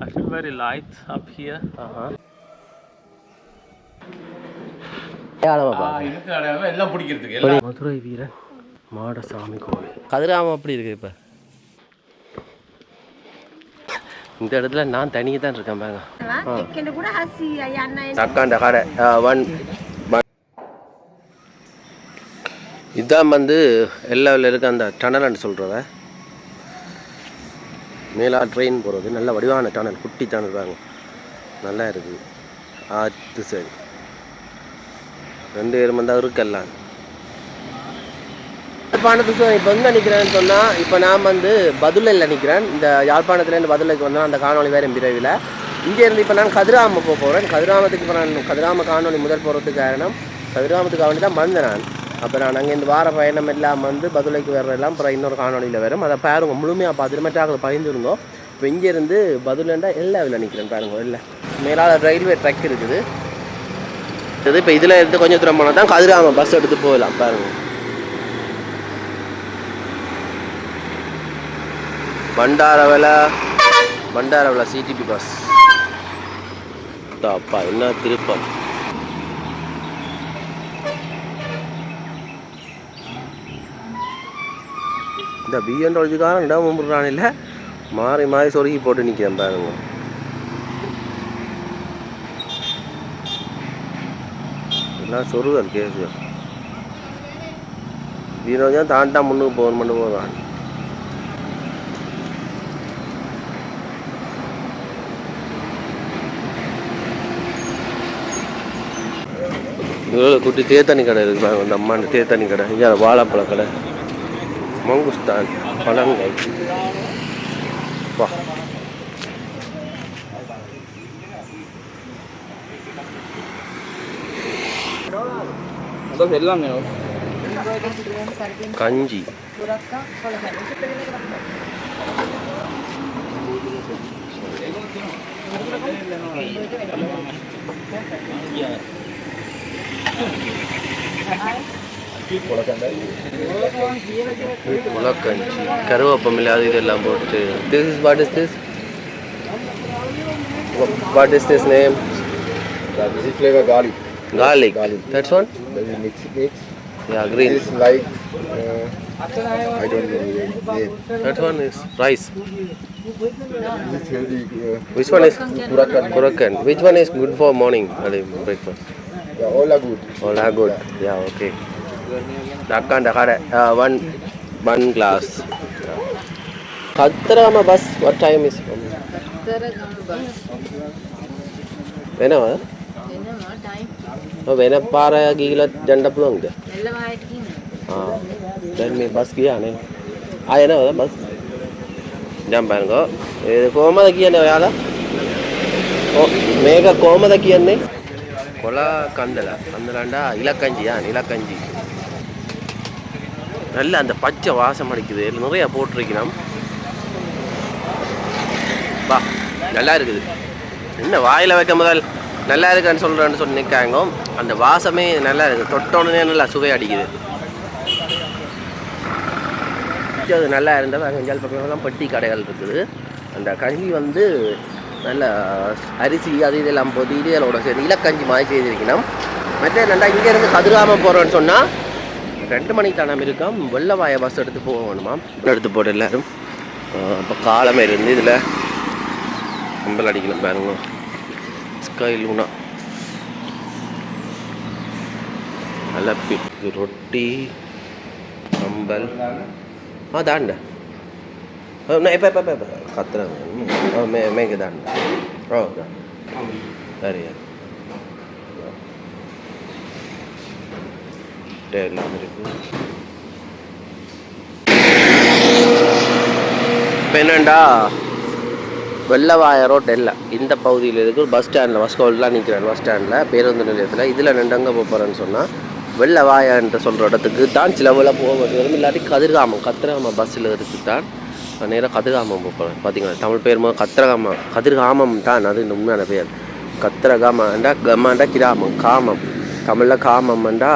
I feel very light up here. எல்லாம் பிடிக்கிறதுக்கு மதுரை வீரன் மாடசாமி கோவில் கதிராமம் அப்படி இருக்கு. இப்போ இந்த இடத்துல நான் தனியாக தான் இருக்கேன் பாருங்க. தக்காண்ட கடை இதுதான் வந்து எல்லாவில் இருக்க அந்த டனல்னு சொல்கிறத மேலா ட்ரெயின் போகிறது. நல்ல வடிவான டனல், குட்டி டனல் பாருங்க, நல்லா இருக்குது. அது சரி, 2 பேரும் தான் இருக்கெல்லாம். யாழ்ப்பாணத்துக்கு இப்போ வந்து நிற்கிறேன்னு சொன்னால், இப்போ நான் வந்து பதுளையில் நிற்கிறேன். இந்த யாழ்ப்பாணத்துலேருந்து பதுளைக்கு வந்தேன். அந்த காணொலி வேறு விரைவில். இங்கேருந்து இப்போ நான் கதிராம போகிறேன். கதிராமத்துக்கு இப்போ நான் கதிராம காணொலி முதல் போகிறதுக்கு காரணம், கதிராமத்துக்கு வேண்டி தான் வந்தேன் நான். அப்போ நான் அங்கேருந்து வார பயணம் எல்லாம் வந்து பதுளைக்கு வர்றதெல்லாம் அப்புறம் இன்னொரு காணொலியில் வரும். அதை பாருங்க, முழுமையாக பார்த்துட்டு மெட்டாக்கள் பயந்துருந்தோம். இப்போ இங்கேருந்து பதுளைண்டா எல்லாவில் நிற்கிறேன் பாருங்க. இல்லை மேலால் ரயில்வே ட்ராக் இருக்குது. இப்போ இதில் இருந்து கொஞ்சம் தூரம் போனால் தான் கதிராம பஸ் எடுத்து போகலாம் பாருங்க. Bandarawela CDP bus. அப்பா என்ன திருப்பம். இந்த பிஎன்டோலஜிக்காரன் இடம் மும்புறான் இல்லை, மாறி மாறி சொருகி போட்டு நிற்கிறேன் பாருங்க. எல்லாம் சொருகல் கேஸு. வீரோ தாண்டா முன்னுக்கு போகிறான். குட்டி தேத்தண்ணி கடை இருக்கு. அந்த அம்மாண்ட தேத்தண்ணி கடை, இங்கே வாழைப்பழ கடை, மங்குஸ்தான் பழங்கள். வா கஞ்சி முளக்கஞ்சி, கருவேப்பம் இல்லாத இதெல்லாம் போட்டு. What is this name? This is flavor garlic. Garlic. That's one? Mix. Yeah, green. This is like I don't know. Yeah. That one is rice. This is healthy. Which one is Kurakan? Which one is good for morning breakfast? Yeah, all are good. All are good. Yeah, okay. One glass. Kadrama bus. What time is? Whenever time. Oh, whenever para gila janda pulang dia. Then me bus kiya ne. Aye na bus. Jam bango. Koma da kiya ne yada. Oh, mega koma da kiya ne. Kola kandala. Kandalanda ilakanji ya, ilakanji. நல்ல அந்த பச்சை வாசம் அடிக்குது. நிறைய போட்டிருக்கணும். வா, நல்லா இருக்குது. என்ன வாயில் வைக்க முதல் நல்லா இருக்குன்னு சொல்கிறேன்னு சொல்லி நிற்காங்க. அந்த வாசமே நல்லா இருக்குது. தொட்டோடனே நல்லா சுவை அடிக்குது. அது நல்லா இருந்தால் அஞ்சால் பக்கம் பெட்டி கடைகள் இருக்குது. அந்த கஞ்சி வந்து நல்ல அரிசி அது இதெல்லாம் போட்டு இதோட சரி இலக்கஞ்சி மாதிரி செய்திருக்கணும். மற்ற நல்லா இங்கேருந்து கதிராமம் போகிறோன்னு சொன்னால் 2 மணிக்கு தானே இருக்காம். வெள்ளவாய பஸ் எடுத்து போக வேணுமா, எடுத்து போட்டு எல்லோரும். அப்போ காலமே இருந்து இதில் கம்பல் அடிக்கலாம் பாருங்க. ஸ்கை லூனா அலப்பி ரொட்டி கம்பல் தாண்ட இப்போ கத்துறாங்க மேக தாண்ட. சரி எல்லாம் இருக்கு. இப்போ என்னண்டா வெள்ளவாய ரோட் இல்லை இந்த பகுதியில் இருக்குது. பஸ் ஸ்டாண்டில் பஸ்கோல்லாம் நிற்கிறேன். பஸ் ஸ்டாண்டில் பேருந்து நிலையத்தில் இதில் நின்றங்க போகிறேன்னு சொன்னால் வெள்ளவாயன்ற சொல்கிற இடத்துக்கு தான் சில வேலை போக வேண்டியது. இல்லாட்டி கதிர்காமம் பஸ்ஸில் இருக்குது தான் நேராக கதிர்காமம் போகிறேன். பார்த்தீங்களா தமிழ் பேர் கதிர்காமம் தான் அது உண்மையான பேர். கத்திரகாமண்டா கம்மாண்டா கிராமம், காமம் தமிழில் காமம்ண்டா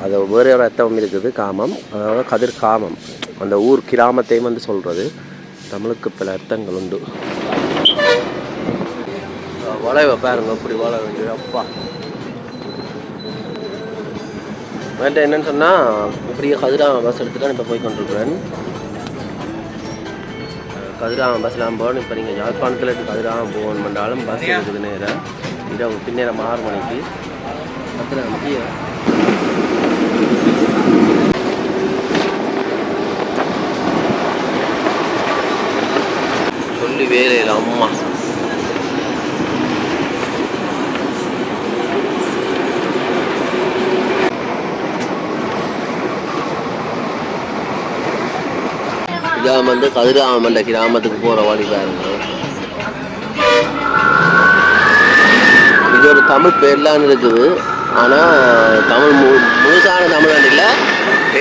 அது வேறு ஒரு அர்த்தம் இருக்குது. காமம் அதாவது கதிர்காமம், அந்த ஊர் கிராமத்தையும் வந்து சொல்கிறது. தமிழுக்கு பல அர்த்தங்கள் உண்டு. வளைவை பாருங்க அப்படி வளை வேண்டியது அப்பா. வேண்ட என்னன்னு சொன்னால் இப்படியே கதிராம பஸ் எடுத்துகிட்டு இப்போ போய் கொண்டிருக்கிறேன். கதிராம பஸ்லாம் போகணும். இப்போ நீங்கள் யாழ்ப்பாணத்தில் இருந்து கதிராமம் போகணுமென்றாலும் பஸ் இருக்குது நேரம் இரவு பின்னேரம் 6 மணிக்கு. கதிராமக்கு சொல்லி வேலையில் அம்மா இதான் வந்து கதிராமண்ட கிராமத்துக்கு போகிற வழி பாருங்க. இது ஒரு தமிழ் பேர்லாம் இருக்குது. ஆனால் தமிழ் முழுசான தமிழ் இல்லை,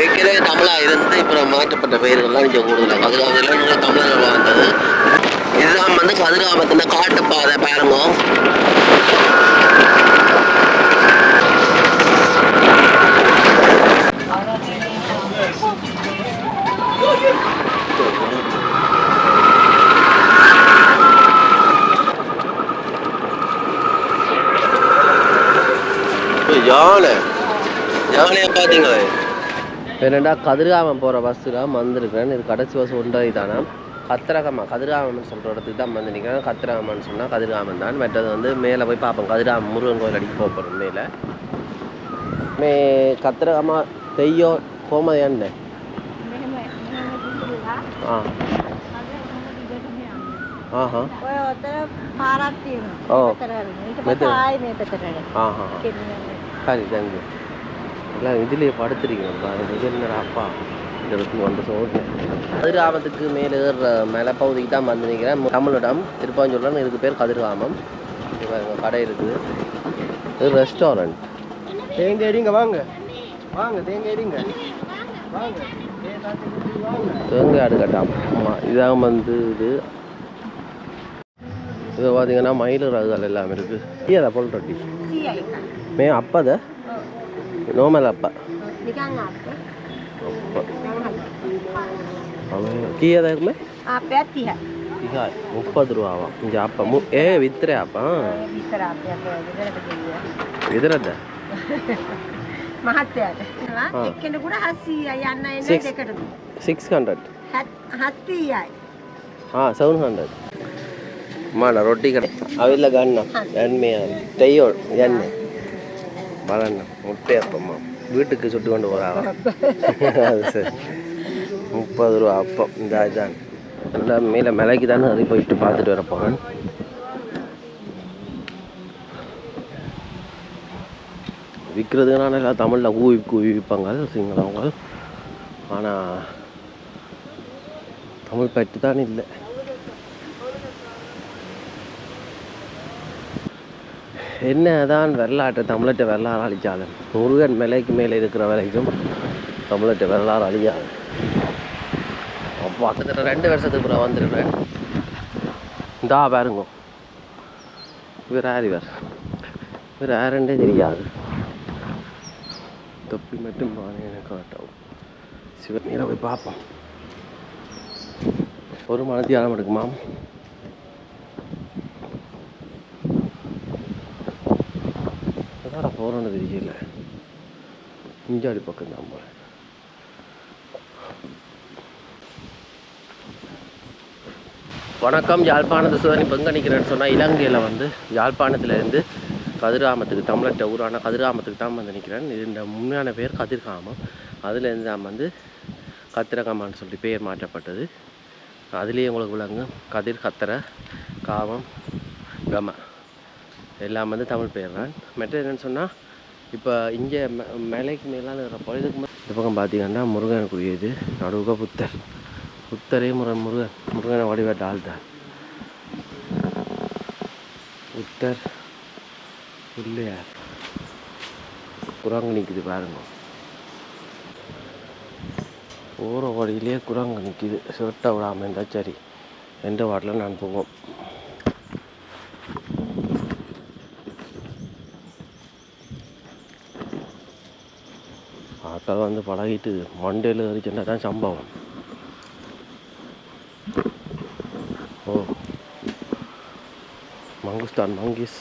ஏற்கனவே தமிழாக இருந்து இப்போ மாற்றப்பட்ட பெயர்கள்லாம் இங்கே கூடுதலாக கதிராமத்தில் தமிழர்கள் வாழ்ந்தது. இதுதான் வந்து கதிராமத்தின் காட்டுப்பாதை பாருங்க. யானையை பார்த்தீங்களே. என்னடா கதிராமம் போகிற பஸ்ஸு தான் வந்திருக்கிறேன். இது கடைசி பஸ் ஒன்றை தானே. கதிராமன் சொல்கிற இடத்துக்கு தான் வந்து நிற்கிறேன். கத்திராமன் சொன்னால் கதிராமன் தான். மற்றது வந்து மேலே போய் பார்ப்போம். கதிராமன் முருகன் கோயில் அடிக்க போகிறோம். மேலே கத்திராமா தெய்யோ கோமதியான்னு சரி தேங்க்யூ. எல்லாம் இதுலேயே படுத்துருக்கீங்க. என்ன அப்பா இந்த வந்து சொல்கிறேன். கதிராமத்துக்கு மேலே ஏறுற மலைப்பகுதிக்கு தான் வந்து நிற்கிறேன். தமிழிடம் திருப்பாஞ்சூர்லாம் இதுக்கு பேர் கதிராமம். கடை இருக்குது. இது ரெஸ்டாரண்ட். தேங்காய் அடிங்க வாங்க வாங்க தேங்காய் அடிங்க வாங்க தேங்காய் அடுக்கட்டாம். ஆமாம் இதான் வந்து இது பார்த்தீங்கன்னா மயில் ரகுகள் எல்லாம் இருக்குது. ஏதா பொல் ரொட்டி மே அப்பத நோமல் அப்பா கீழே இருக்குமே 30 ரூபாவா இங்கே அப்பா வித்துறே அப்பா எதிரத මහත්තයාට එක්කෙනෙකුට 700 දෙකටද 600 700යි 700 මාන රොටි කර අවිල්ල ගන්න දැන් මේ ටෙයෝ යන්නේ බලන්න මුට්ටේ අප්පම්மா வீட்டுக்கு சுட்டு கொண்டு போறாங்க. அது சரி 30 ரூபா அப்பம் இந்த இதான் எல்லாம் மேலே மலைக்கு தானே அதை போயிட்டு பார்த்துட்டு வர போகிறேன். விற்கிறதுனால எல்லாம் தமிழில் கூவி விற்பாங்க சிங்களவங்க. ஆனால் தமிழ் பற்றி தான் இல்லை. என்னதான் வரலாற்று தமிழற்ற வரலாறு அழிச்சாலும் முருகன் மலைக்கு மேலே இருக்கிற வரைக்கும் தமிழற்ற வரலாறு அழியாது. அப்போ கிட்டத்தட்ட 2 வருஷத்துக்கு அப்புறம் வந்துருவேன். இந்தா பாருங்க இவர் யாருன்றே தெரியாது. தொப்பி மட்டும் எனக்கு காட்டும். சிவநீரை போய் பார்ப்போம். ஒரு மனத்தியாலம் எடுக்குமாம். போகிறோன்னு தெரியல. இஞ்சாடி பக்கம் தான் போகிறேன். வணக்கம். யாழ்ப்பாணத்து சிவன் இப்போ எங்கே நிற்கிறேன்னு சொன்னால் இலங்கையில் வந்து யாழ்ப்பாணத்துலேருந்து கதிராமத்துக்கு தமிழற்ற ஊரான கதிராமத்துக்கு தான் வந்து நிற்கிறேன். இது இந்த உண்மையான பேர் கதிர்காமம். அதுலேருந்து தான் வந்து கத்திரகாமான்னு சொல்லி பேர் மாற்றப்பட்டது. அதுலேயே உங்களுக்கு விளங்கு கதிர் கத்திர காமம் கம எல்லாம் வந்து தமிழ் பேர் தான். மற்ற என்னென்னு சொன்னால் இப்போ இங்கே மலைக்கு மேலாம் இருக்கிறப்போ இதுக்கு இந்த பக்கம் பார்த்தீங்கன்னா முருகனுக்குரியது. நடுவுக புத்தரே முருகனை வடிவட்ட ஆள் தான். புத்தர் பிள்ளையார் குரங்கு நிற்குது பாருங்க. போகிற வழியிலேயே குரங்கு நிற்கிது. சொட்டை விடாமல் இருந்தால் சரி எந்த வாட்டில் நான் போவோம். ஆட்கள் வந்து பழகிட்டு மண்டையில் ஏறிச்சுன்னா தான் சம்பவம். ஓ மங்குஸ்தான் மங்கிஸ்.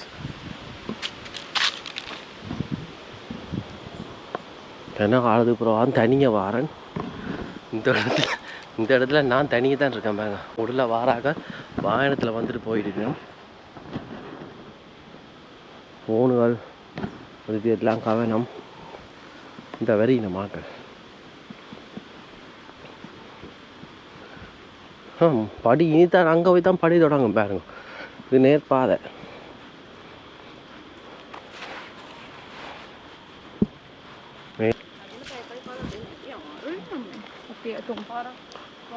என்ன காலத்துக்கு அப்புறம் தனியாக வாரன். இந்த இடத்துல நான் தனியாக தான் இருக்கேன் பாருங்க. உடல வாராக வாகனத்தில் வந்துட்டு போயிருக்கேன். ஃபோனுகள் இது எல்லாம் கவனம். இந்த வரி இந்த மாக்கள் படி இனித்தான் அங்கே போய் தான் படி தொடங்கும் பாருங்க. இது நேர்பாதை.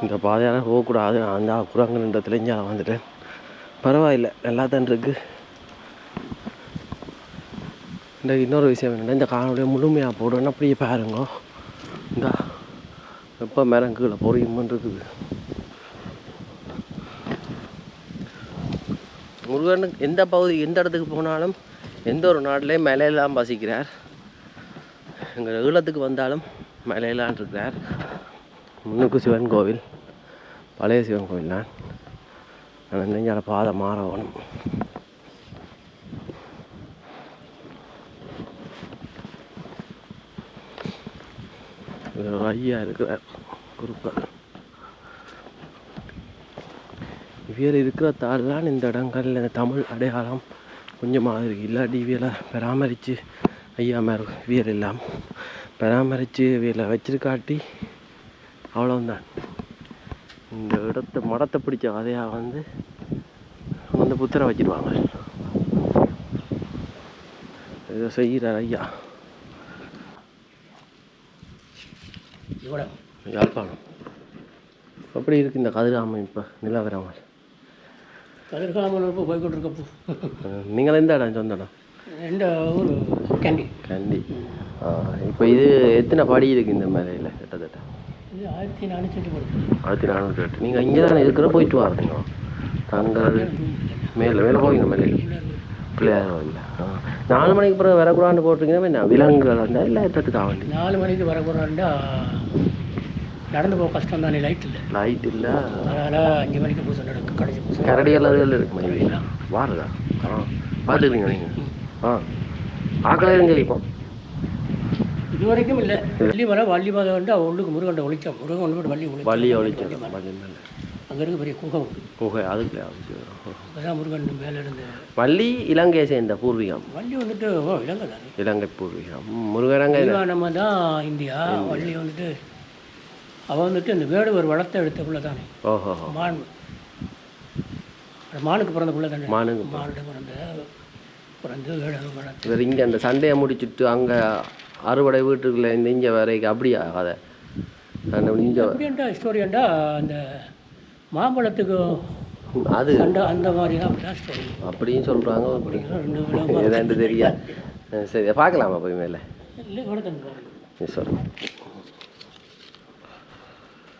இந்த பாதையால் போகக்கூடாது. அந்த குரங்குன்றத்துல இங்கே வந்துட்டேன். பரவாயில்லை, நல்லா தான் இருக்கு. இந்த இன்னொரு விஷயம் என்னென்னா, இந்த காணொலியை முழுமையாக போடுவேன். அப்படியே பாருங்க, இந்த எப்போ மேலே கீழே பொறியுமன் இருக்குது. முருகனுக்கு எந்த பகுதி எந்த இடத்துக்கு போனாலும் எந்த ஒரு நாட்டிலையும் மலையெல்லாம் வசிக்கிறார். எங்கள் ஈழத்துக்கு வந்தாலும் மலையெல்லாம் இருக்கிறார். முன்னுக்கு சிவன் கோவில், பழைய சிவன் கோவில் தான். ஆனால் நெஞ்சால பாதை மாறணும். ஐயா இருக்கிறார் குருக்கள். இவியல் இருக்கிறதாலாம் இந்த இடங்கள்ல இந்த தமிழ் அடையாளம் கொஞ்சமாக இருக்குது. இல்லாட்டி இவியலை பராமரித்து ஐயா மேலே இவியல் எல்லாம் பராமரித்து இவியலை வச்சிருக்காட்டி அவ்வளோந்தான். இந்த இடத்த மடத்தை பிடிச்ச கதையாக வந்து புத்தரை வச்சிருவாங்க. இதை செய்கிறார் ஐயா. யாழ்ப்பாணம் அப்படி இருக்குது இந்த கதிராமம். இப்போ நிலவரமாக கதிர்காமல் இப்போ போய்கொண்டிருக்கப்போ. நீங்கள் எந்த இடம் சொந்த இடம்? எந்த ஊர்? கேண்டி. கேண்டி. இப்போ இது எத்தனை படி இருக்குது இந்த மலையில்? கிட்டத்தட்ட இது 1408 படி. 1408. நீங்கள் இங்கே தானே இருக்கிற போயிட்டு வரீங்க? தங்கிறது மேலே போவீங்க மலையில் பிள்ளையார் இல்லை. 4 மணிக்கு பிறகு வரக்கூடாதுன்னு போட்டிருக்கீங்கன்னா விலங்குகள் வந்தால் இல்லை எட்டத்துக்கு ஆகண்டி. 4 மணிக்கு வரக்கூடாதுண்டா நடந்து போக கஷ்டம் தானே. லைட் இல்லை. அதனால் 5 மணிக்கு பூசை நடக்கும். கடைசி பூசை கரடி எல்லாம் இருக்கு. வாருதா? பார்த்துக்கிறீங்க நீங்கள்? ஆக்களை இருங்கப்போம். இது வரைக்கும் இல்லை. வள்ளி மலை வந்து உள்ளுக்கு முருகண்ட ஒழிச்சோம். முருகன் ஒன்று வள்ளியை ஒழிச்சோம். அங்கே இருக்க பெரிய குகை அதுக்குள்ளே அதுதான் முருகன் மேலே இருந்து. வள்ளி இலங்கையை சேர்ந்த பூர்வீகம். வள்ளி வந்துட்டு இலங்கை தானே. இலங்கை பூர்வீகம். முருகனங்க நம்ம தான் இந்தியா. வள்ளி வந்துட்டு அவள் வந்துட்டு இந்த வேடுவர் வளர்த்த எடுத்த பிள்ளை தானே. ஓஹோ. மானுக்கு பிறந்த பிள்ளை தானே. மானுக்கு பிறந்து வேடுவர் வளர்த்து. வேறு இங்கே அந்த சண்டையை முடிச்சுட்டு அங்கே அறுவடை வீட்டுக்குள்ளே இந்த இங்கே வரைக்கும் அப்படியா கதை? அப்படின்டா ஸ்டோரியாண்டா அந்த மாம்பழத்துக்கு அது சண்டை அந்த மாதிரி தான். அப்படிதான் ஸ்டோரி அப்படின்னு சொல்கிறாங்க. ஏதாண்டு தெரியா? சரி பார்க்கலாமா போய் மேலே? இல்லை வடக்கு சொல்லு.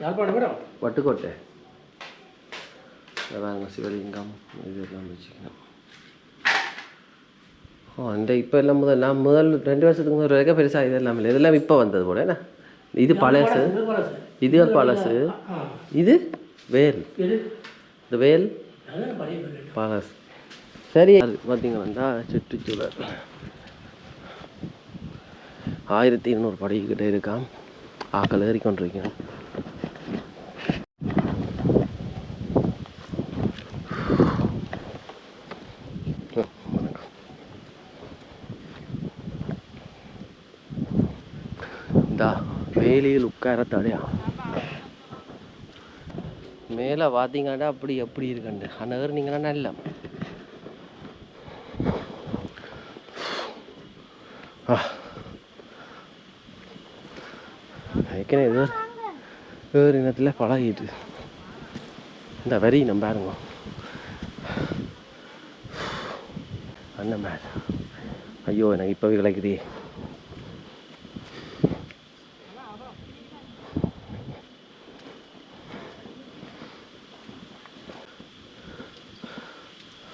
யாழ்ப்பாணம் மேடம் வட்டுக்கோட்டை பாருங்க. சிவலிங்கம் இதெல்லாம் வச்சுக்கணும். அந்த இப்போ எல்லாம் முதல் 2 வருஷத்துக்கு முதல் வரைக்கும் பெருசாக இதெல்லாம் இல்லை. இதெல்லாம் இப்போ வந்தது போல என்ன? இது பழசு, இது பழசு, இது வேல். இந்த வேல் பழசு. சரி பார்த்தீங்கன்னா சுற்றுச்சூழல் 1200 படிக்கிட்ட இருக்கான். ஆக்கள் ஏறிக்கொண்டிருக்கேன். வேலியில் உட்கார தடையா மேலே பார்த்தீங்கன்னா அப்படி எப்படி இருக்குண்டு அநகர் நீங்கன்னா நல்ல ஏற்கனவே வேறு இனத்தில் பழகிட்டு இந்த வரி நம்ம பாருங்க. அண்ணன் மேல ஐயோ எனக்கு இப்போவே கிடைக்குது.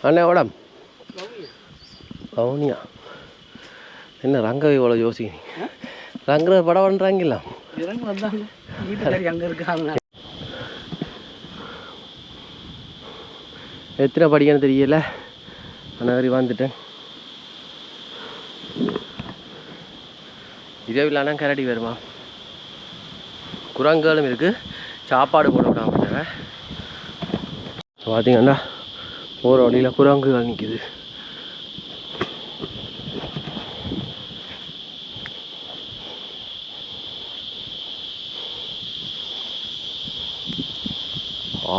அண்ணே ஓடம் பவுனியா என்ன ரங்கவை இவ்வளோ யோசிக்கிறீங்க? ரங்க படம் பண்ணுறாங்களா? எத்தனை படிக்கன்னு தெரியல. அனவரி வந்துட்டேன். இரவிலானா கரடி வருமா, குரங்குகளும் இருக்குது, சாப்பாடு போட விடாம. பார்த்தீங்கன்னா போகிற வழியில் குரங்குகள் நிற்கிது.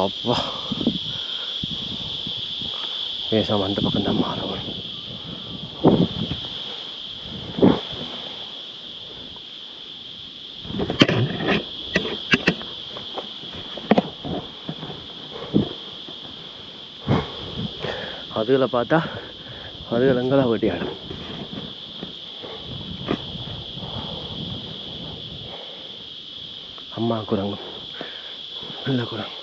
அப்பா பேசாம அந்த பக்கம் தான் மாறவன். அதுகளை பார்த்தா அதுகள் எங்கெல்லாம் வெட்டியாடும். அம்மா குரங்கு, நல்ல குரங்கு.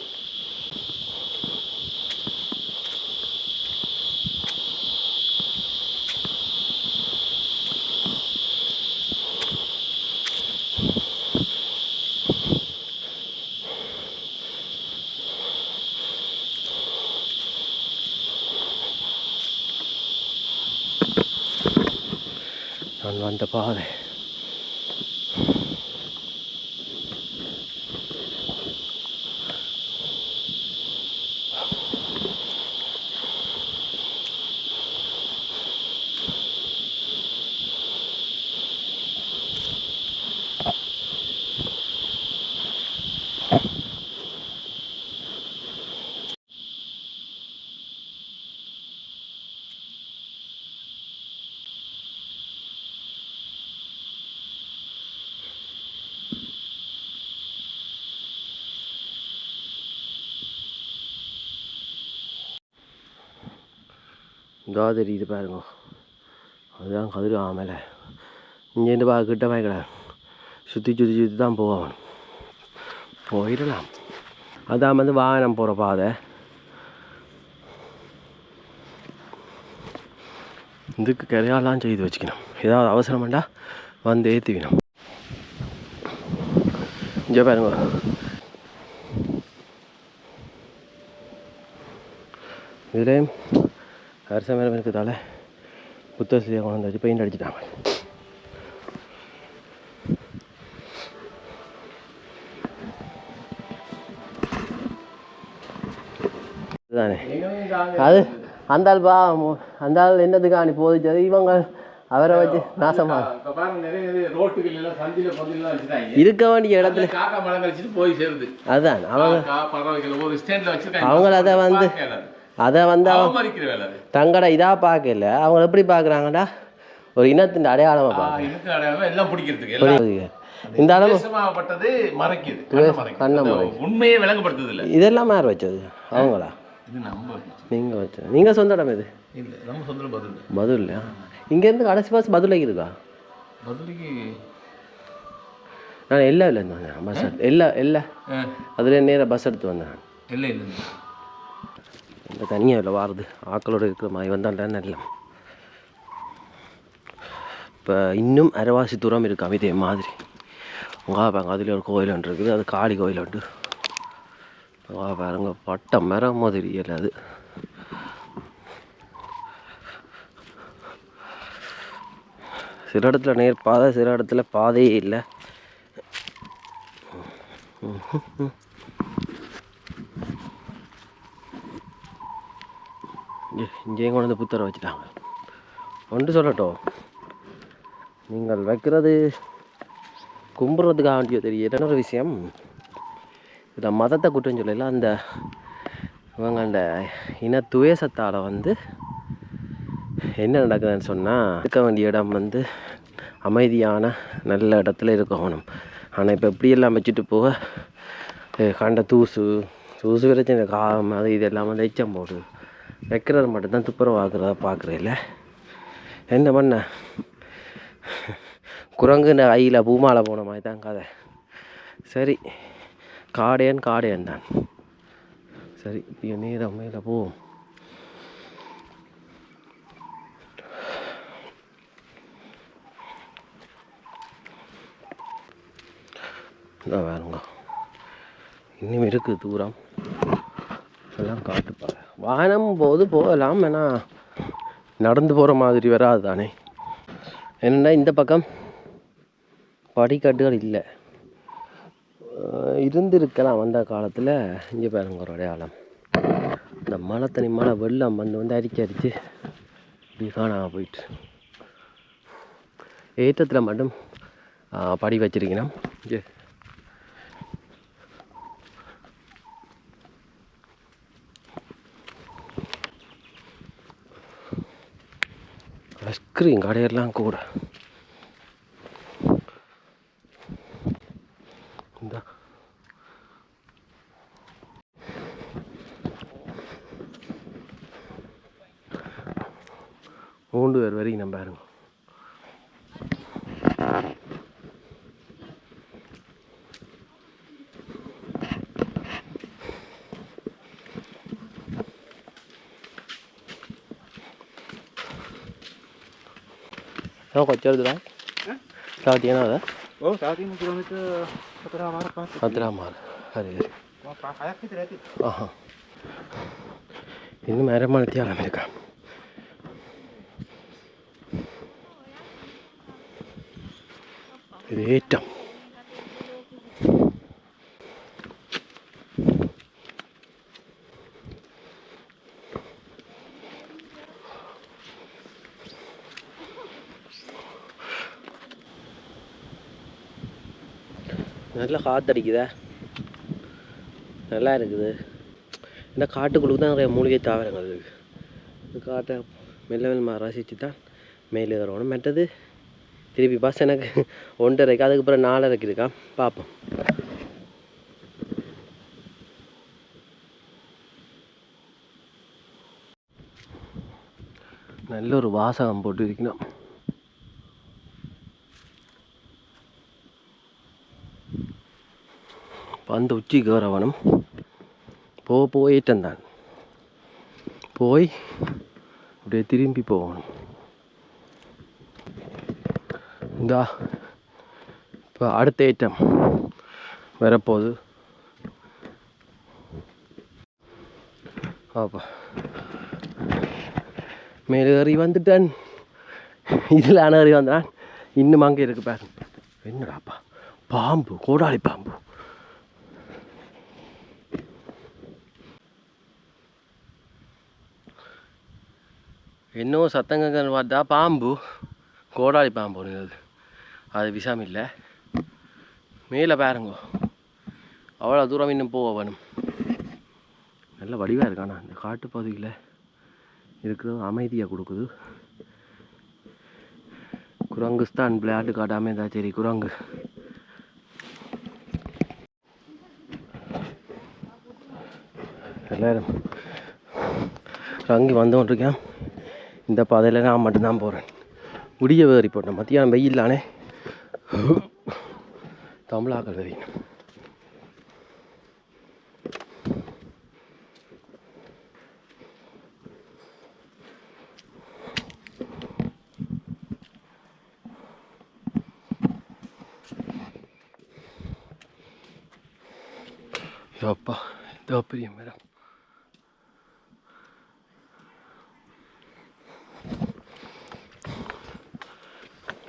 நான் வந்த பாதை இங்கே தெரியுது பாருங்க, அதுதான் கதிர் ஆமலை. இங்கேருந்து கிட்ட வாய்க்கடா சுற்றி சுற்றி சுற்றி தான் போகணும், போயிடலாம். அதான் வந்து வாகனம் போகிற பாதை. இதுக்கு கரையாலாம் செய்து வச்சுக்கணும், ஏதாவது அவசரமாண்டா வந்து ஏற்றுவினோம். இங்கே பாருங்க, இதுலேயும் அரச மரம் இருக்கிறதால புத்த சிலையை கொண்டு வச்சு பெயிண்ட் அடிச்சுட்டாங்க. தானே அது அந்த ஆள் பா, அந்த ஆள் என்னதுக்கு அனி போதிச்சது, இவங்க அவரை வச்சு நாசமா இருக்க வேண்டிய இடத்துல அதுதான் அவங்கள அதை வந்து தங்கட இதாக பார்க்கல. அவங்க எப்படி பார்க்குறாங்கடா, ஒரு இனத்தின் அடையாளமாக பார்க்குறாங்க. இந்த அளவு உண்மையை விளங்கப்படுத்துது. இதெல்லாம் யார் வச்சது, அவங்களா? நீங்கள் வச்சது. நீங்கள் சொந்த இடம் இது? பதில் இல்லையா? இங்கேருந்து கடைசி பாஸ் பதுளைக்கு இருக்கா? பதுளைக்கு நான் இல்லை இருந்தேன் பஸ் இல்லை அதில் நேராக பஸ் எடுத்து வந்தேன். இல்லை இந்த தனியாக இல்லை வாருது, ஆக்களோடு இருக்கிற மாதிரி வந்தால் இல்லை. இப்போ இன்னும் அரைவாசி தூரம் இருக்குது இதே மாதிரி. பாருங்க அதில் ஒரு கோயில் ஒன்று இருக்குது, அது காளி கோயில் உண்டு. பாருங்க பட்டை மரம் மாதிரி இல்லை அது. சில இடத்துல நேர் பாதை, சில இடத்துல பாதையே இல்லை. இங்கேயும் கொண்டு வந்து புத்தரை வச்சுட்டாங்க. ஒன்று சொல்லட்டும், நீங்கள் வைக்கிறது கும்பிட்றதுக்காக வேண்டியோ தெரியல. என்ன ஒரு விஷயம், இதில் மதத்தை குற்றம் சொல்லல, அந்த இவங்கள்ட இன துவேசத்தால் வந்து என்ன நடக்குதுன்னு சொன்னால், இருக்க வேண்டிய இடம் வந்து அமைதியான நல்ல இடத்துல இருக்கணும். ஆனால் இப்போ எப்படியெல்லாம் வச்சுட்டு போக கண்ட தூசு பிரச்சனை காலம் அது இதெல்லாம் வந்து எச்சம் போடு வைக்கிறது மட்டும்தான் துப்புரவாக்குறத பார்க்குறேன். என்ன பண்ண குரங்குன்ற கையில் பூமாலை போன மாதிரி தான் கதை. சரி, காடையன் தான். சரி, இப்போ நேரம் மேலே போவோம். இதான் வேறுங்க, இன்னும் இருக்குது தூரம் எல்லாம் காட்டுப்பாரு. வாகனம் போது போகலாம், ஏன்னா நடந்து போகிற மாதிரி வராது தானே. என்னென்னா இந்த பக்கம் படிக்கட்டுகள் இல்லை, இருந்திருக்கலாம் அந்த காலத்தில். இங்கே பாருங்க ஒரு அடையாளம், இந்த மழை தண்ணி மழை வெள்ளம் வந்து அரிச்சு இப்படி காணாமல் போயிட்டு. ஏற்றத்தில் மட்டும் படி வச்சிருக்கணும். இங்கே ஐஸ்கிரீம் கடையெல்லாம் கூட இந்த 3 பேர் வரைக்கும் நம்ம பாருங்க. කොච්චරද තව තියනවද? ඔව් තව තියෙන කිලෝමීටර් 4මාරක් 4මාර. හරි හරි. මම 6ක් විතර ඇති. இன்னும் மரமான தியாகம் இருக்கா. இது ஏற்றம். நல்லா காற்றடிக்குதா, நல்லா இருக்குது. இந்த காட்டுக்குள்ளே தான் நிறைய மூலிகை தாவரங்கள் இருக்குது. இந்த காட்டை மெல்ல மெல்ல ரசித்து தான் மேலே வரணும். மற்றது திருப்பி பஸ் எனக்கு 1:30, அதுக்கப்புறம் 4:30 இருக்கான், பார்ப்போம். நல்ல ஒரு வாசகம் போட்டு இருக்கணும். அந்த உச்சிக்கு வரவனும் போயிட்டேன் தான், போய் அப்படியே திரும்பி போகணும். இந்தா இப்போ அடுத்த ஏற்றம் வரப்போகுது. அப்பா மேலேறி வந்துட்டேன். இதில் அணறி வந்தான். இன்னும் அங்கே இருக்கு பாரு. என்னடாப்பா, பாம்பு, கோடாளி பாம்பு. இன்னும் சத்தங்கன்னு பார்த்தா பாம்பு, கோடாளி பாம்பு ஒன்று. அது விஷம் இல்லை. மேலே பாருங்க, அவ்வளோ தூரம் இன்னும் போக வேணும். நல்ல வடிவாக இருக்காண்ணா. இந்த காட்டு பகுதியில் இருக்கிறது அமைதியாக கொடுக்குது. குரங்குஸ்தான் விளையாட்டு காட்டாமல் இருந்தா சரி. குரங்கு எல்லாரும் அங்கே வந்து கொண்டிருக்கேன். இந்த பாதையில் நான் மட்டும்தான் போகிறேன். முடிய வேறி போட்டேன். மத்தியானம் வெயில்லானே தமிழாக்கள் வெறி. அப்பா இதோ பெரிய மரம்.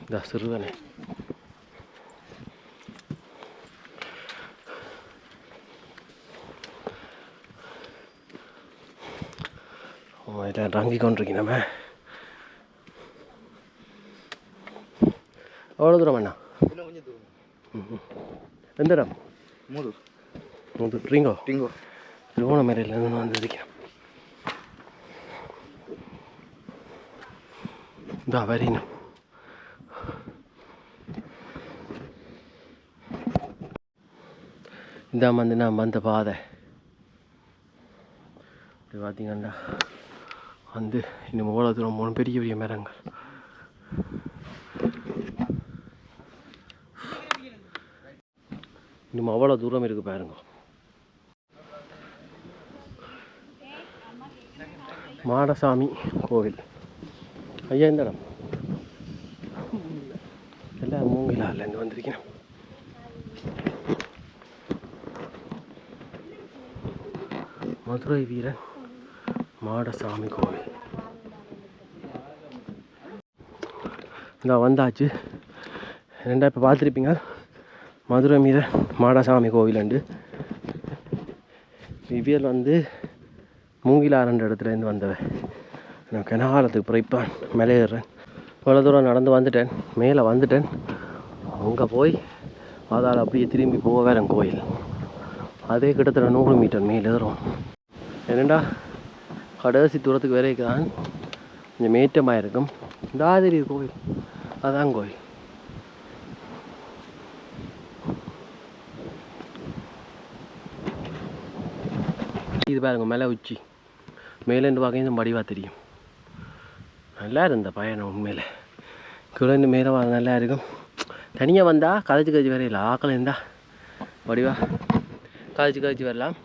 இந்த சிறுவனை இறங்கி கொண்டிருக்கேன். நம்ம அவ்வளோ தூரம் அண்ணா? எந்த இடம்? மூதூர். ரிங்கோ திருவோணமலையிலேருந்து வந்துருக்கேன். இந்த வரணும். இதான் வந்து நான் வந்த பாதை. இப்படி பார்த்தீங்கன்னா வந்து இன்னும் எவ்வளோ தூரம் போகணும். பெரிய பெரிய மரங்கள். இன்னும் அவ்வளோ தூரம் இருக்குது பாருங்க. மாடசாமி கோவில். ஐயா இந்த இடம் எல்லாம் மூங்கிலாலேருந்து வந்திருக்கேன். மதுரை வீரன் மாடசாமி கோவில். இந்த வந்தாச்சு. ரெண்டா இப்போ பார்த்துருப்பீங்க மதுரை மீத மாடசாமி கோவிலண்டு. இவியல் வந்து மூங்கிலாரண்ட இடத்துலேருந்து வந்தவன். நான் கனகாலத்துக்கு பிறப்பான் மேலேறேன். இவ்வளோ தூரம் நடந்து வந்துட்டேன், மேலே வந்துட்டேன். அங்கே போய் அதால் அப்படியே திரும்பி போக வேற கோயில். அதே கிட்டத்தட்ட 100 மீட்டர் மேலே ஏறும். என்னண்டா கடைசி தூரத்துக்கு வேற தான் கொஞ்சம் மேட்டமாக இருக்கும். தாதிரி கோயில், அதான் கோயில். இது பாருங்க மேலே உச்சி, மேலேருந்து பார்க்க இந்த வடிவாக தெரியும். நல்லா இருந்த பயணம் உண்மையில். கீழேருந்து மேலே நல்லா இருக்கும். தனியாக வந்தால் கதைச்சி வரையில ஆக்கள் இருந்தால் வடிவாக கதைச்சி வரலாம்.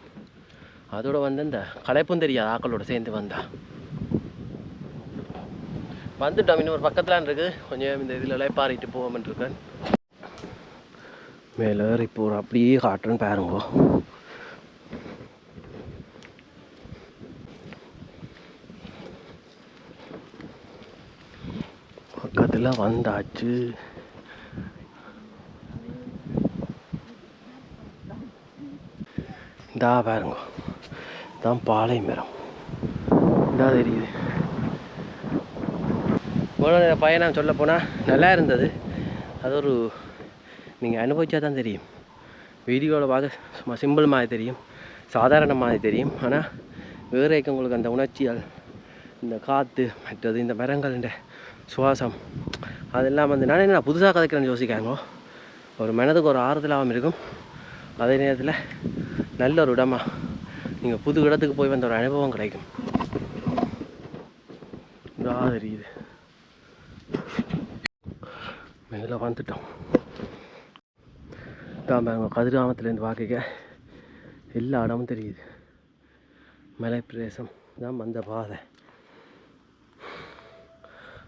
அதோடு வந்து இந்த களைப்பும் தெரியாது ஆக்களோட சேர்ந்து வந்தால். வந்துட்டோம், இன்னொரு பக்கத்தில் இருக்குது. கொஞ்சம் இந்த இதில் பாரிட்டு போவோம்னு இருக்கேன். மேலே இப்போ அப்படியே காட்டுறேன்னு பாருங்கோ. பக்கத்தில் வந்தாச்சு. இந்தா பாருங்க, தான் பாலை மரம். இந்தா தெரியுது. இவ்வளோ நேரம் பயணம் சொல்ல போனால் நல்லா இருந்தது. அது ஒரு நீங்கள் அனுபவிச்சா தான் தெரியும். வீடியோவில் பார்க்க சும்மா சிம்பிள் மாதிரி தெரியும், சாதாரண மாதிரி தெரியும். ஆனால் வேறு உங்களுக்கு அந்த உணர்ச்சிகள், இந்த காற்று, மற்றது இந்த மரங்கள், இந்த சுவாசம், அதெல்லாம் வந்து நான் என்ன புதுசாக கதைக்கிறேன்னு யோசிக்காங்க. ஒரு மனதுக்கு ஒரு ஆறுதலாகவும் இருக்கும். அதே நேரத்தில் நல்ல ஒரு இடமா நீங்கள் புது இடத்துக்கு போய் வந்த ஒரு அனுபவம் கிடைக்கும். தெரியுது, மேலே வந்துட்டோம். பாருங்க, கதிராமத்துலேருந்து பார்க்க எல்லா இடமும் தெரியுது. மலை பிரதேசம் தான் வந்த பாதை.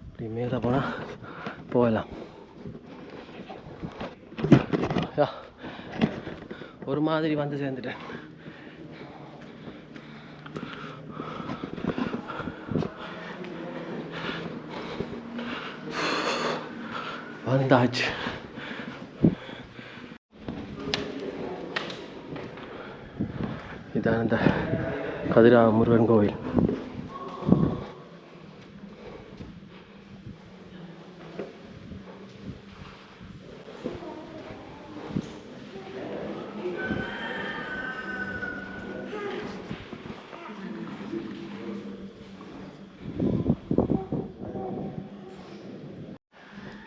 அப்படி மேலே போனால் போகலாம். ஒரு மாதிரி வந்து சேர்ந்துட்டேன். வந்தாச்சு. இதான் இந்த கதிராம முருகன் கோவில்.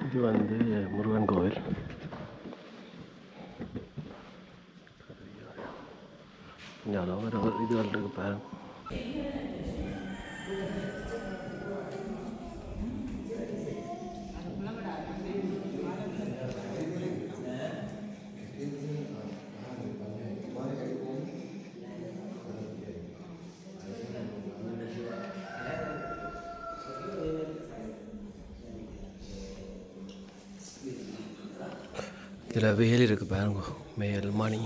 இது வந்து முருகன் கோவில். ஒரு இதுகள் இருக்கு பாருங்க. இதில் வேல் இருக்குது பாருங்க, மேல் மணி.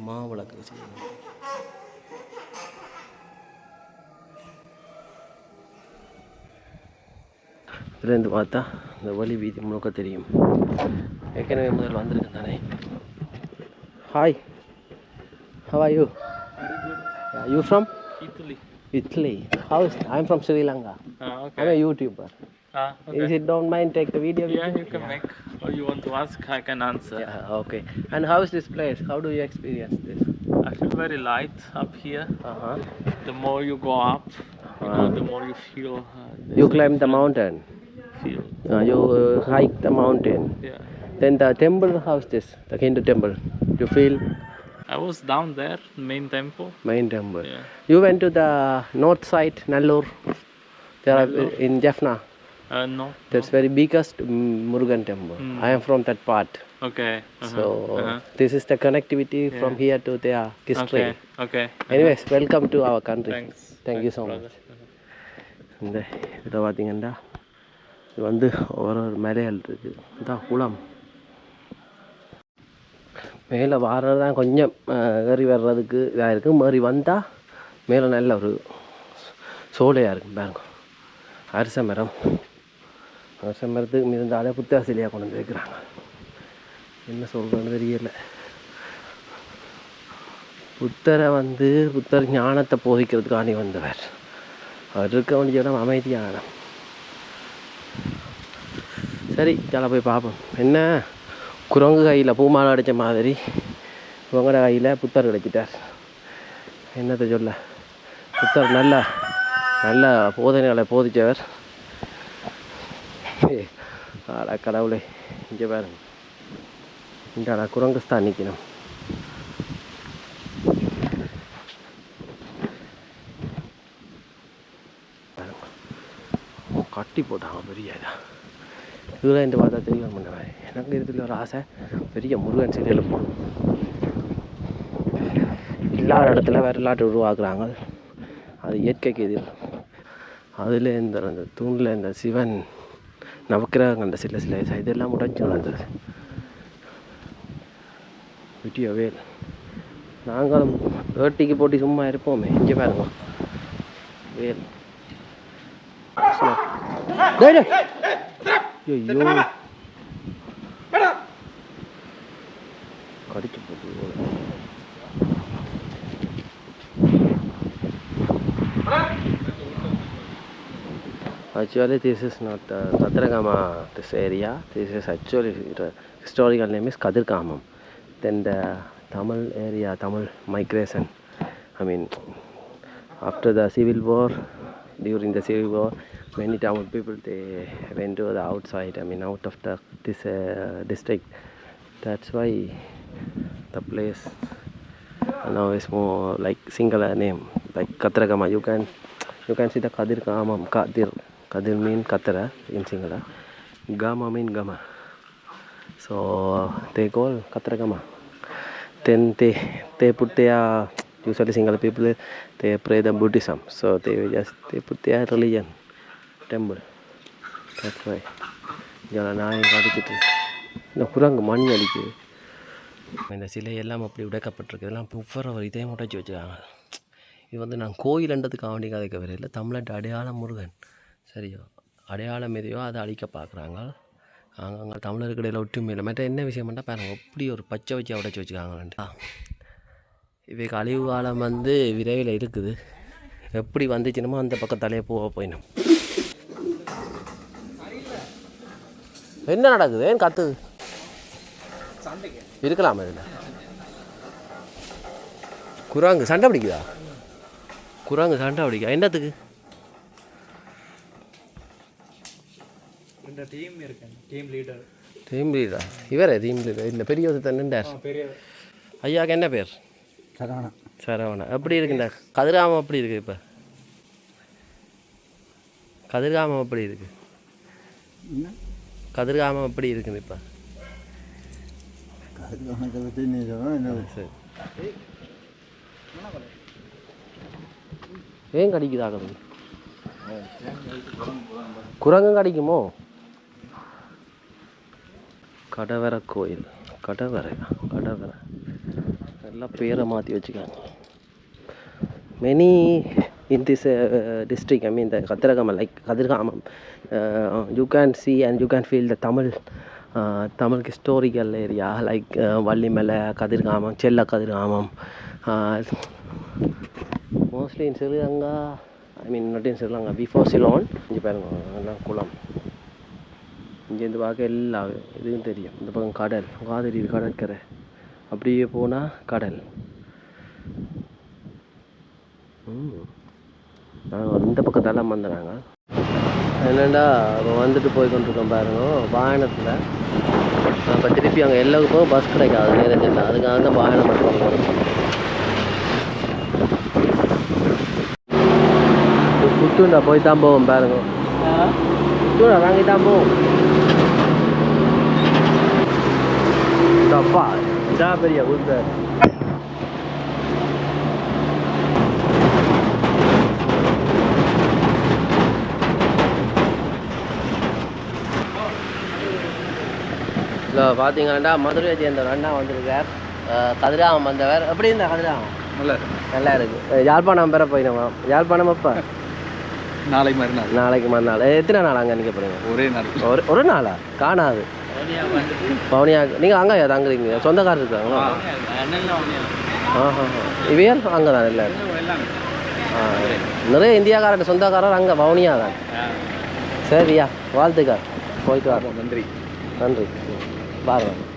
மாவிளக்கு செய்யணும். இதுலேருந்து பார்த்தா இந்த வழி வீதி முழுக்க தெரியும். ஏற்கனவே முதல் வந்திருக்கேன் தானே. Hi, how are you? You from? Italy. I'm from Sri Lanka. Okay. I'm a YouTuber. Okay. If you don't mind, take the video. Yeah, you can make. Or you want to ask, I can answer. Yeah, okay. And how is this place? How do you experience this? I feel very light up here. Uh-huh. The more you go up, the more you feel. You climb the mountain. Feel. You hike the mountain. Yeah. Then the temple, how's this? The Hindu temple. You feel? I was down there, main temple. Main temple. Yeah. You went to the north side, Nallur. There are in Jaffna. No. That's very biggest Murugan temple. I am from that part. Okay. So this is the connectivity from here to their history. Okay. Anyways, welcome to our country. Thanks. Thank you so brother. much. இந்த இதை பார்த்தீங்கன்னா இது வந்து ஒரு மலைகள் இருக்குது. இதான் குளம். மேலே வர்றது தான் கொஞ்சம் ஏறி வர்றதுக்கு இதாக இருக்குது. மாறி வந்தால் மேலே நல்ல ஒரு சோலையாக இருக்கும் பாருங்க. அரச மரம். அரச மரத்துக்கு மிகுந்தாலே புத்தாசிலியாக கொண்டு வந்து வைக்கிறாங்க. என்ன சொல்கிறேன்னு தெரியல. புத்தரை வந்து புத்தர் ஞானத்தை போதிக்கிறதுக்காண்டி வந்தவர். அவர் இருக்க வேண்டிய இடம் அமைதியான இடம். சரி சில போய் பார்ப்போம். என்ன குரங்கு கையில் பூமாலை அடித்த மாதிரி இவங்களோட கையில் புத்தர் கிடைச்சிட்டார். என்னத்தை சொல்ல, புத்தர் நல்ல நல்ல போதனைகளை போதித்தவர். ஆடா கடவுளே, இங்கே பாருங்க, இந்தாடா குரங்குஸ்தான் நிற்கணும். கட்டி போட்டாங்க பெரிய இதாக. இதெல்லாம் இந்த பார்த்தா தெரியும் பண்ணுவேன். எனக்கு இதில் ஒரு ஆசை, பெரிய முருகன் சிலை எழுப்பணும். எல்லா இடத்துல வரலாற்று உருவாக்குறாங்க, அது இயற்கைக்கு எதிர். அதில் இந்த தூணில் இந்த சிவன் நவக்கிரகங்கள் அந்த சில இதெல்லாம் உடைச்சு வந்தது. வீடியோ வேல் நாங்களும் வேட்டிக்கு போட்டி சும்மா இருப்போமே. இங்கே பாருங்க வேல். ஐயோ கடிச்சு போட்டு. Actually, this is not Kadragama, this area. This is actually the historical name is Kadirgamam. Then the Tamil area, Tamil migration. I mean, after the civil war, during the civil war, many Tamil people they went to the outside. I mean, out of this district. That's why the place now is more like singular name, like Kadragama. You can see the Kadirgamam. Kadir mean Katara in singular. Gama mean Gama. So they call Katragama. Then they put their, usually single people, they pray the Buddhism. So they put their religion temple. That's why. Jala நாய் காட்டிக்கிட்டு இந்த குரங்கு மணி அடிக்குது. இந்த சிலை எல்லாம் அப்படி உடைக்கப்பட்டிருக்கு. இதெல்லாம் புஃபர் இதையும் உடைச்சி வச்சுருக்காங்க. இது வந்து நான் கோயிலன்றதுக்கு வேண்டி கதைக்க வரையில் தமிழ்நாட்டு அடையாள முருகன். சரியோ, அடையாளம் எதையோ அதை அழிக்க பார்க்குறாங்க. அங்கே தமிழருக்கு இடையில் ஒற்றுமையில் மற்ற என்ன விஷயம் பண்ணால் பாருங்கள், எப்படி ஒரு பச்சை வச்சு உடைச்சி வச்சுக்காங்கன்ட்டு. இவைக்கு அழிவு காலம் வந்து விரைவில் இருக்குது. எப்படி வந்துச்சுனமோ அந்த பக்கம் தலையை போயிடும். என்ன நடக்குது? ஏன் கத்துது? இருக்கலாமா இதில்? குரங்கு சண்டை பிடிக்குதா? குரங்கு சண்டை பிடிக்கா? என்னத்துக்கு? டீம் லீடரா? இவரே டீம் லீடர் இல்லை, பெரிய நின்றார். ஐயாவுக்கு என்ன பேர்? சரவணா. எப்படி இருக்கு இந்த கதிர்காமம்? எப்படி இருக்கு இப்போ கதிர்காமம்? எப்படி இருக்கு கதிர்காமம்? எப்படி இருக்குது இப்போ? சரி, ஏன் கடிக்குதாகுது? குரங்கும் கடிக்குமோ? கடவரை கோயில். கடவரை எல்லாம் பேரை மாற்றி வச்சுக்காங்க. Many in this district, I mean the Kadragama, like Kadirgamam, you can see and you can feel the Tamil historical area like Vallimala, Kadirgamam, Chella Kadirgamam. Mostly in Sri Lanka, I mean not in Sri Lanka, before Ceylon. இங்கே பாருங்க குளம். இங்கேருந்து பார்க்க எல்லா இதுவும் தெரியும். இந்த பக்கம் கடல், காவிரி கடற்கரை, அப்படியே போனால் கடல். நாங்கள் இந்த பக்கத்தெல்லாம் வந்துடுறாங்க. என்னென்னா இப்போ வந்துட்டு போய் கொண்டிருக்கோம் பாருங்க வாகனத்தில். இப்போ திருப்பி அங்கே எல்லாருக்கும் போக பஸ் கிடைக்காது நேரம் செல்ல, அதுக்காக தான் வாகனம் பண்ணுவாங்க. சுற்றுண்டா போய் தான் போவோம் பாருங்க சுற்றுண்டா வாங்கி தான் போவோம் அப்பா இதான் பெரிய ஊத்த இல்லை பார்த்தீங்கன்னா மதுரையை சேர்ந்த அண்ணா வந்திருக்கார் கதிராமம் வந்தவர் எப்படி இருந்தா கதிராமம் நல்லா இருக்கு யாழ்ப்பாணம் பெற போயிடுமா யாழ்ப்பாணம் அப்போ நாளை மறுநாள் நாளைக்கு மறுநாள் எத்தனை நாள் அங்கே நிற்க போறீங்க ஒரே நாள் ஒரு நாளா காணாது பவுனியா நீங்கள் அங்கே தங்குறீங்க சொந்தக்காரர் இருக்காங்களா இவையால் அங்கே தான் இல்லை நிறைய இந்தியாக்காரர் சொந்தக்காரர் அங்கே வவுனியா தான் சரியா வாழ்த்துக்கார் போயிட்டு வரோம் நன்றி நன்றி பாருங்கள்